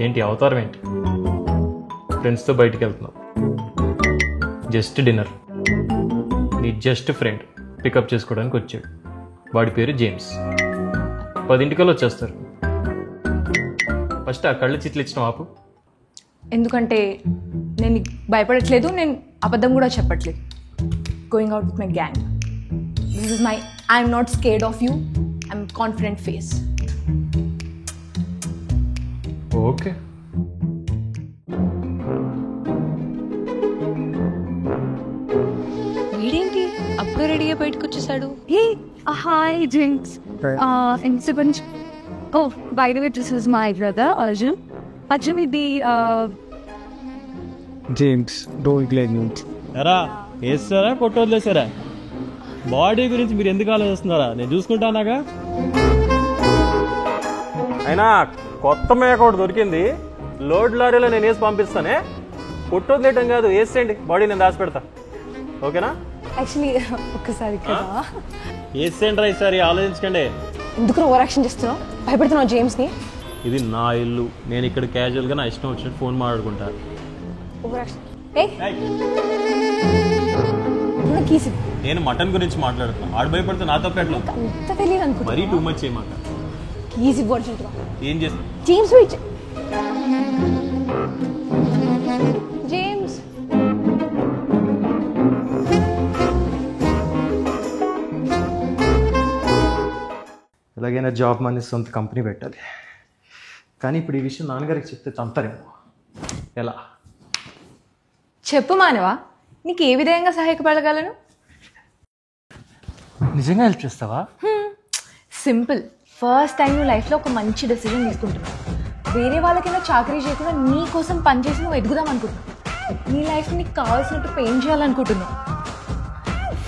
ఏంటి అవతారం ఏంటి? ఫ్రెండ్స్తో బయటికి వెళ్తున్నావు, జస్ట్ డిన్నర్, నీ జస్ట్ ఫ్రెండ్ పికప్ చేసుకోవడానికి వచ్చాడు. వాడి పేరు జేమ్స్. 10 వచ్చేస్తారు. ఫస్ట్ ఆ కళ్ళు చిట్లు ఇచ్చిన ఆపు. ఎందుకంటే నేను భయపడట్లేదు, నేను అబద్ధం కూడా చెప్పట్లేదు. Going out with my gang. This is my I'm not scared of you, I'm confident face. Okay. వీడేంటి అప్పుడు రెడీగా బయటకు వచ్చేసాడు? Hey, hi, Jinx. And Sibanj. Oh, by the way, this is my brother, Arjun. Arjun is the James, don't blame me. ఎరా వేస్తారా కొట్టు వదిలేసారా? Body గురించి మీరు ఎందుకు ఆలోచిస్తున్నారా? నేను చూసుకుంటానాగా. అయినా కొత్త మేక ఒకటి దొరికింది, లోడ్ లారీలో నేను వేసి పంపిస్తానే. కొట్టు వదిలేయటం కాదు, వేసేయండి, బాడీ నేను దాచి పెడతా. ఓకేనా? యాక్చువల్లీ ఒక్కసారి కదా వేసేయండి రా, ఈసారి ఆలోచించకండి. ఎందుకు ఓవర్ యాక్షన్ చేస్తున్నావు? భయపెడుతున్నావు జేమ్స్ని? ఇది నా ఇల్లు, నేను ఇక్కడ క్యాజువల్గా నా ఇష్టం వచ్చినట్టు ఫోన్ మాట్లాడుకుంటా. Over action. నేను మటన్ గురించి మాట్లాడుతున్నా, ఆడు భయపడితే నాతో పెట్టలేదు. అంత తెలియదు అనుకో, మరీ టూ మచ్ చేయమాక. ఈజీ వర్జన్ ఏం చేస్తా జేమ్స్. జేమ్స్ ఎలాగైనా జాబ్ మాని సొంత కంపెనీ పెట్టాలి. కానీ ఇప్పుడు ఈ విషయం నాన్నగారికి చెప్తే తంతారేమో. ఎలా చెప్పు మానవా, నీకు ఏ విధంగా సహాయపడగలను? నిజంగా హెల్ప్ చేస్తావా? సింపుల్. ఫస్ట్ టైం నువ్వు లైఫ్లో ఒక మంచి డెసిజన్ తీసుకుంటున్నావు. వేరే వాళ్ళకైనా చాకరీ చేయకుండా నీ కోసం పనిచేసి నువ్వు ఎదుగుదాం అనుకుంటున్నావు. నీ లైఫ్ నీకు కావాల్సినట్టు పెయిన్ చేయాలనుకుంటున్నావు.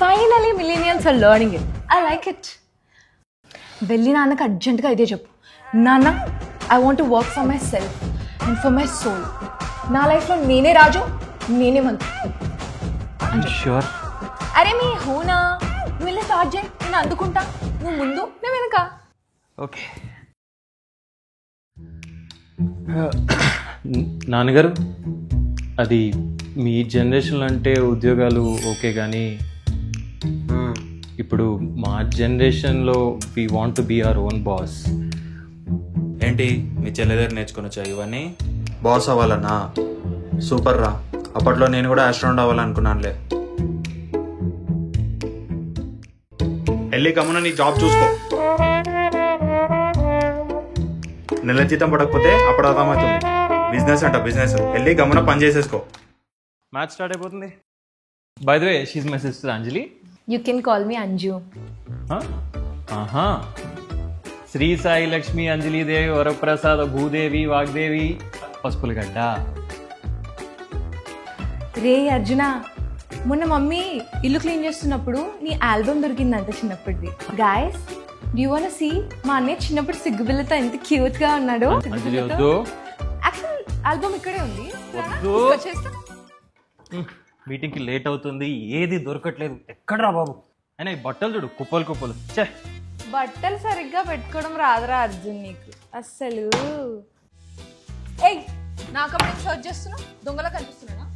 Finally millennials are learning it. I like it. వెళ్ళి నాన్నకు అర్జెంటుగా ఇదే చెప్పు. నాన్న, I want to work for my self and for my soul. నా లైఫ్లో నేనే రాజు, నేనే మంత్రి. షూర్. అరే మీ హోనా, నువ్వు వెళ్ళి స్టార్ట్ చేయి, నేను అందుకుంటా. నువ్వు ముందు, నేను వెనక. ఓకే. నాన్నగారు, అది మీ జనరేషన్లో అంటే ఉద్యోగాలు ఓకే, కానీ ఇప్పుడు మా జనరేషన్లో we want to be our own boss. ఏంటి మీ చెల్లె దగ్గర నేర్చుకుని వచ్చా ఇవన్నీ? బాస్ అవ్వాలన్నా? సూపర్ రా. అప్పట్లో నేను కూడా ఆస్ట్రోనాట్ అవ్వాలనుకున్నానులే. వెళ్ళి గమ్మున నీ జాబ్ చూసుకో. నెల జీతం పడకపోతే అప్పుడు అర్థమవుతుంది. బిజినెస్ అంట బిజినెస్. వెళ్ళి గమ్మున పని చేసేసుకో. మ్యాచ్ స్టార్ట్ అయిపోతుంది. By the way, she my sister Anjali. You can call me Anju. ఆహా. శ్రీ సాయి లక్ష్మి అంజలిదేవి వరప్రసాద భూదేవి వాగ్దేవి పసుపులగడ్డ. రే అర్జున, మొన్న మమ్మీ ఇల్లు క్లీన్ చేస్తున్నప్పుడు నీ album దొరికిందంట చిన్నప్పటిది. Guys, do you want to see? మా అన్నయ్య చిన్నప్పుడు సిగ్గుబిల్లతో ఎంత క్యూట్ గా ఉన్నాడు. యాక్చువల్ ఆల్బమ్ ఇక్కడే ఉంది. మీటింగ్కి లేట్ అవుతుంది, ఏది దొరకట్లేదు. ఎక్కడరా బాబు? అయినా ఈ బట్టలు చూడు, కుప్పలు కుప్పలు. చే, బట్టలు సరిగ్గా పెట్టుకోవడం రాదురా అర్జున్ నీకు అస్సలు. ఏయ్, నాకప్పుడు షర్ట్ చేస్తున్నా దొంగలా కనిపిస్తున్నానా?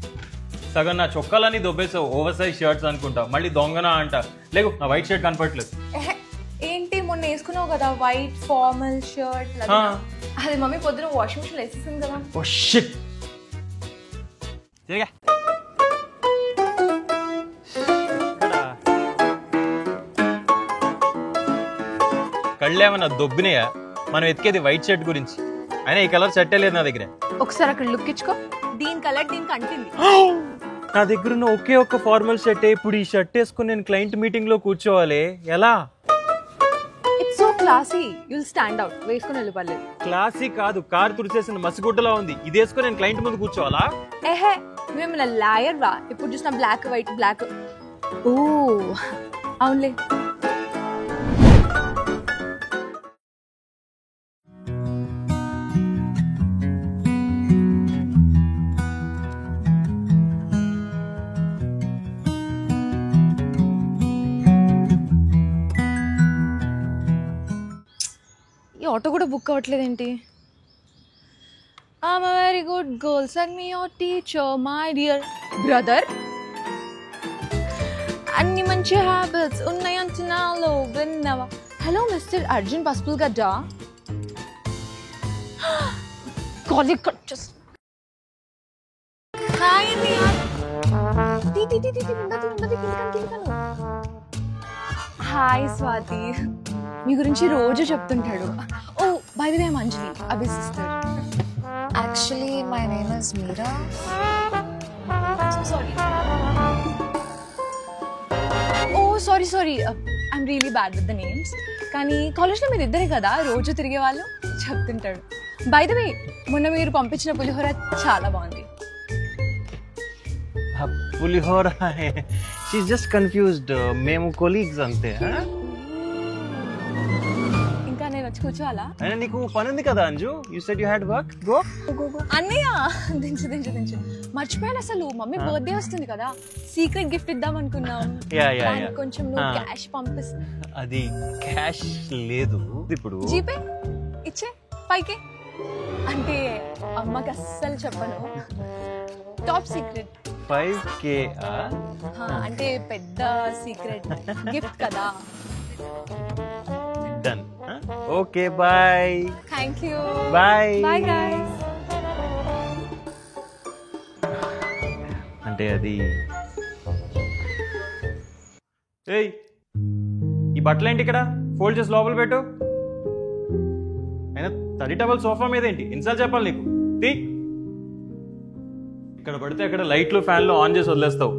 సగం నా చొక్కాలని దొబ్బేసావు. ఓవర్ సైజ్ షర్ట్స్ అనుకుంటా, మళ్ళీ దొంగనా అంట. లేకు, నా వైట్ షర్ట్ కనపడలేదు. ఏంటి మొన్న వేసుకున్నావు కదా వైట్ ఫార్మల్ షర్ట్, అది మమ్మీ పొద్దున వాషింగ్ మిషన్ వేసేసింది కదా. Oh shit. తిరిగా కళ్ళేమన్నా దొబ్బినాయా? మనం ఎతికేది వైట్ షర్ట్ గురించి. అయినా ఈ కలర్ సెట్ లేదు నా దగ్గర. ఒకసారి అక్కడ లుక్ ఇచ్చుకో. దీని కలర్ దీనికి అంటింది. నా దగ్గర ఉన్న ఒకే ఒక్క ఫార్మల్ షర్టే. ఇప్పుడు ఈ షర్ట్ వేసుకుని నేను క్లయింట్ మీటింగ్ లో కూర్చోవాలి, ఎలా? It's so classy, you'll stand out. వేసుకుని వెళ్ళిపోలేదు. క్లాసీ కాదు, కార్ తుడిచేసిన మసిగుడ్డలా ఉంది. ఇది వేసుకుని నేను క్లయింట్ ముందు కూర్చోవాలా? ఏహే, నువ్వేమైనా లాయర్ వా? ఇప్పుడు చూసిన బ్లాక్ వైట్ బ్లాక్. ఓ అవునులే. ఈ ఆటో కూడా book అవ్వట్లేదేంటి? I'm a very good girl, send me your teacher, my dear brother. అన్ని మంచి హ్యాబిట్స్ ఉన్నాయి అంచనాలో విన్నవా? Hello mister Arjun పసుపుల్ గడ్డా. College cut చేస్తా. హాయ్ అన్నయ్య. హాయ్ స్వాతి. మీ గురించి రోజు చెప్తుంటాడు. ఓ by the way I'm Anjali, Abhi sister. Actually, my name is Meera. So sorry. Oh, sorry. I'm really bad with the names. కానీ కాలేజ్లో మీరు ఇద్దరే కదా రోజు తిరిగే వాళ్ళు, చెప్తుంటాడు. బై ద వే మొన్న మీరు పంపించిన పులిహోర చాలా బాగుంది. పులిహోర? She is just confused. మేము కొలీగ్స్ అంతే. ఇంకా నేను వచ్చి కూర్చోవాలా? అయినా నీకు పని ఉంది కదా Anju. You said you had work. Go. అన్నయ్య దించు. మర్చిపోయాను అసలు. మమ్మీ బర్త్డే వస్తుంది కదా, సీక్రెట్ గిఫ్ట్ ఇద్దాం అనుకున్నాం. దానికి కొంచెం నువ్వు క్యాష్ పంపిస్తా. అది క్యాష్ లేదు ఇప్పుడు. జీపే ఇచ్చే 5K. అంటే అమ్మకి అస్సలు చెప్పను, టాప్ సీక్రెట్. 5K? అంటే పెద్ద సీక్రెట్ గిఫ్ట్ కదా. Done. Okay bye. Thank you. Bye. Bye guys. అంటే అది ఏయ్, ఈ బట్టలు ఏంటి ఇక్కడ? ఫోల్డ్ చేసి లోపల పెట్టు. అయినా 30 టవల్ సోఫా మీద ఏంటి? ఇన్సార్లు చెప్పాలి నీకు. తీ. ఇక్కడ పడితే అక్కడ లైట్లు ఫ్యాన్లు ఆన్ చేసి వదిలేస్తావు.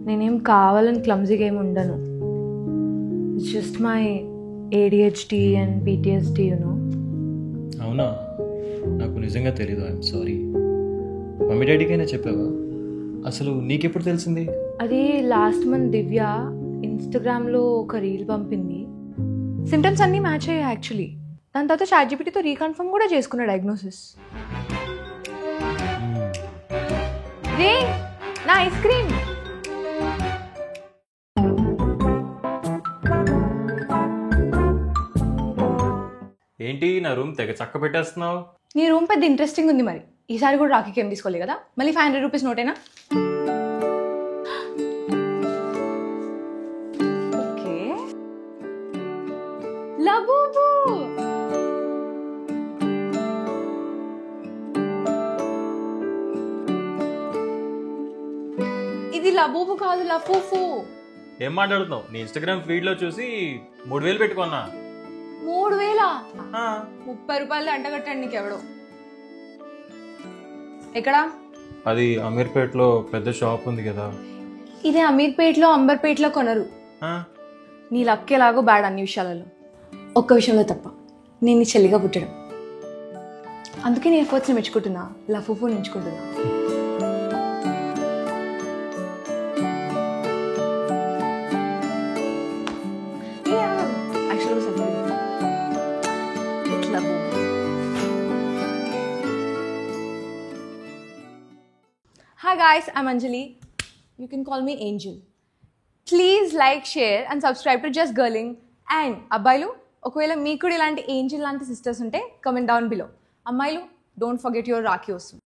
నేనేం కావాలని క్లమ్జీగా ఏమి ఉండను. It's just my ADHD and PTSD, you know. అవునా? నాకు నిజంగా తెలీదు. I'm sorry. మమ్మీ డాడీకైనా చెప్పావా? అసలు నీకెప్పుడు తెలిసింది? అది లాస్ట్ మంత్ దివ్య ఇన్స్టాగ్రామ్లో ఒక రీల్ పంపింది. సిమ్టమ్స్ అన్నీ మ్యాచ్ అయ్యాయి యాక్చువల్లీ. దాని తర్వాత ChatGPTతో రీకన్ఫర్మ్ కూడా చేసుకున్న డయాగ్నోసిస్. రే నా ఐస్ క్రీమ్. ఏంటి నా రూమ్ తెగ చక్క పెట్టేస్తున్నావు? నీ రూమ్ పెద్ద ఇంట్రెస్టింగ్ ఉంది. మరి ఈసారి కూడా రాఖీకి ఏం తీసుకోలేదు కదా, మళ్ళీ 500 రూపీస్ నోటేనా? ఓకే. లబూబు. ఇది లబూబు కాదు, లఫూఫు. ఏం మాట్లాడుతున్నావు? నీ ఇన్స్టాగ్రామ్ ఫీడ్ లో చూసి 3000 పెట్టుకున్నా. 3000? 30 రూపాయలు అంటగట్టండి నీకెవడో. ఎక్కడా? అది అమీర్పేట్లో పెద్ద షాప్ ఉంది కదా. ఇదే అమీర్పేట్లో అంబర్పేట్లో కొనరు. నీ లక్ ఎలాగో బ్యాడ్ అన్ని విషయాలలో. ఒక్క విషయంలో తప్ప, నేను నీ చెల్లిగా పుట్టడం. అందుకే నీ ఎఫర్ట్స్ని మెచ్చుకుంటున్నా, లఫూఫు ఎంచుకుంటున్నా. Hi guys, I'm Anjali. You can call me Angel. Please like, share and subscribe to Just Girling. And అబ్బాయిలు ఒకవేళ మీకు కూడా ఇలాంటి ఏంజిల్ లాంటి సిస్టర్స్ ఉంటే కమెంట్ డౌన్ బిలో. అమ్మాయిలు డోంట్ ఫర్గెట్ యువర్ రాఖీ వస్తుంది.